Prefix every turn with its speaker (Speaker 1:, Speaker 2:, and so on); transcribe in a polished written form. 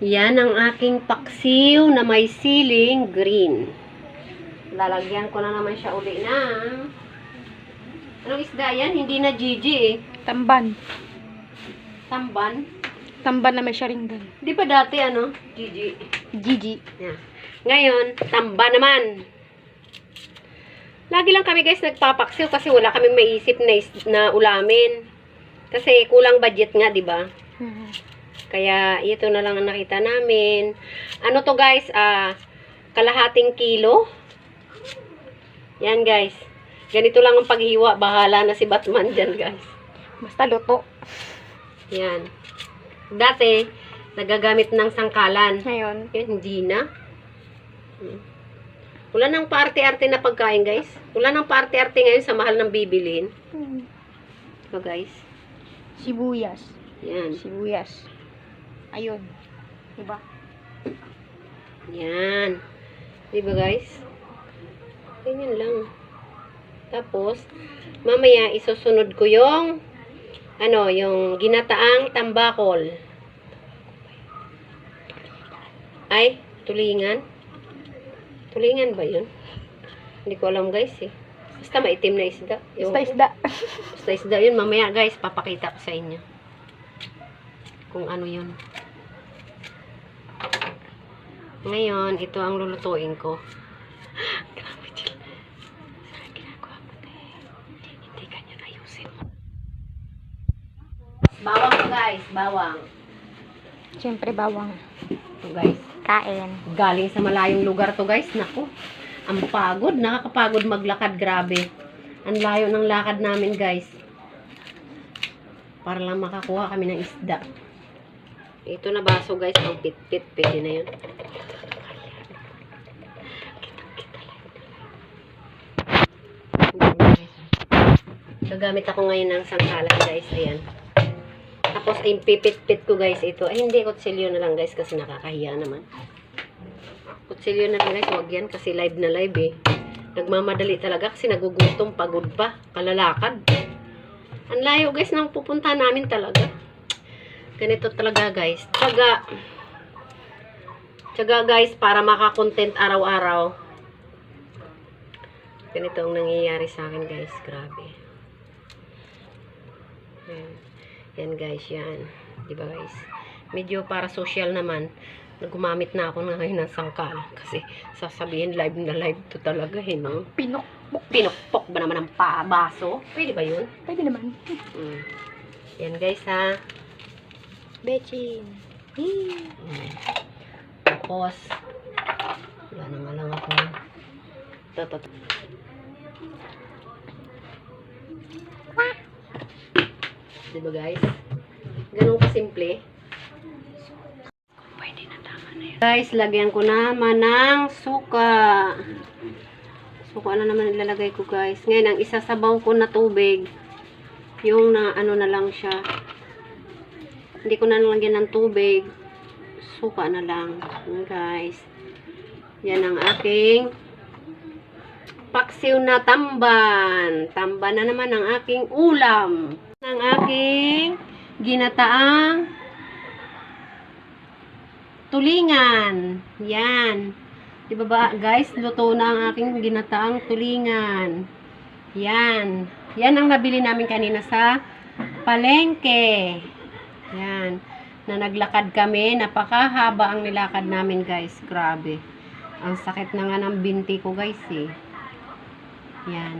Speaker 1: Yan ang aking paksiw na may siling green. Lalagyan ko na naman siya uli ng... Anong isda yan? Hindi na Gigi eh.
Speaker 2: Tamban.
Speaker 1: Tamban?
Speaker 2: Tamban na may sharingan.
Speaker 1: Di pa dati ano? Gigi.
Speaker 2: Gigi.
Speaker 1: Yan. Ngayon, tamba naman. Lagi lang kami guys nagpapaksiw kasi wala kaming maisip na ulamin. Kasi kulang budget nga, di ba? Kaya ito na lang ang nakita namin. Ano to guys? Kalahating kilo. Yan guys. Ganito lang ang paghiwa. Bahala na si Batman dyan guys.
Speaker 2: Basta luto.
Speaker 1: Yan. Dati, nagagamit ng sangkalan.
Speaker 2: Ngayon.
Speaker 1: Yan, hindi na. Wala nang paarte-arte na pagkain guys. Wala nang paarte-arte ngayon sa mahal ng bibilin. Diba guys?
Speaker 2: Sibuyas.
Speaker 1: Yan.
Speaker 2: Sibuyas. Ayun. Diba?
Speaker 1: Yan. Diba guys? Ganyan lang. Tapos, mamaya isusunod ko yung yung ginataang tambakol. Ay, tulingan. Tulingan ba yun? Hindi ko alam guys eh. Basta maitim na isda.
Speaker 2: Basta isda.
Speaker 1: Basta isda yun. Mamaya guys, papakita ko sa inyo. Kung ano yun. Ngayon, ito ang lulutuin ko. Grabe chill. Ginagawa mo tayo. Hindi ganyan ayusin mo. Bawang to guys. Bawang.
Speaker 2: Siyempre bawang.
Speaker 1: Ito guys.
Speaker 2: Kain.
Speaker 1: Galing sa malayong lugar to guys. Naku. Ang pagod. Nakakapagod maglakad. Grabe. Ang layo ng lakad namin guys. Para lang makakuha kami ng isda. Ito na baso guys. Ang pit-pit. Pwede na yun. Gagamit ako ngayon ng sangkalan guys. Ayan. Tapos ay pipit-pit ko guys ito. Ay hindi, kutsilyo na lang guys kasi nakakahiya naman. Kutsilyo na lang guys. Huwag yan kasi live na live eh. Nagmamadali talaga kasi nagugutom, pagod pa, kalalakad. Ang layo guys nang pupunta namin talaga. Ganito talaga guys. Tsaga guys para makakontent araw-araw. Ganito ang nangyayari sa akin guys. Grabe. Yan guys, yan. Diba guys? Medyo para social naman. Gumamit na ako ngayon ng sangkal. Kasi sasabihin live na live to talaga eh, no? Pinokpok ba naman ang baso? Pwede ba yun?
Speaker 2: Pwede naman.
Speaker 1: Yan guys ha.
Speaker 2: Bechin.
Speaker 1: Tapos, wala na nga lang ako. Ito. Diba guys? Ganun kasimple. Pwede na, tama na yun. Guys, lagyan ko naman ng suka. Suka na naman ilalagay ko guys. Ngayon, ang isasabaw ko na tubig, yung na ano na lang siya. Hindi ko na nalagyan ng tubig. Suka na lang. Guys. Yan ang aking paksiw na tamban. Tamban na naman ang aking ulam. Ang aking ginataang tulingan. Yan. Diba ba guys? Luto na ang aking ginataang tulingan. Yan. Yan ang nabili namin kanina sa palengke. Yan. Na naglakad kami. Napakahaba ang nilakad namin guys. Grabe. Ang sakit na nga ng binti ko guys eh. Yan.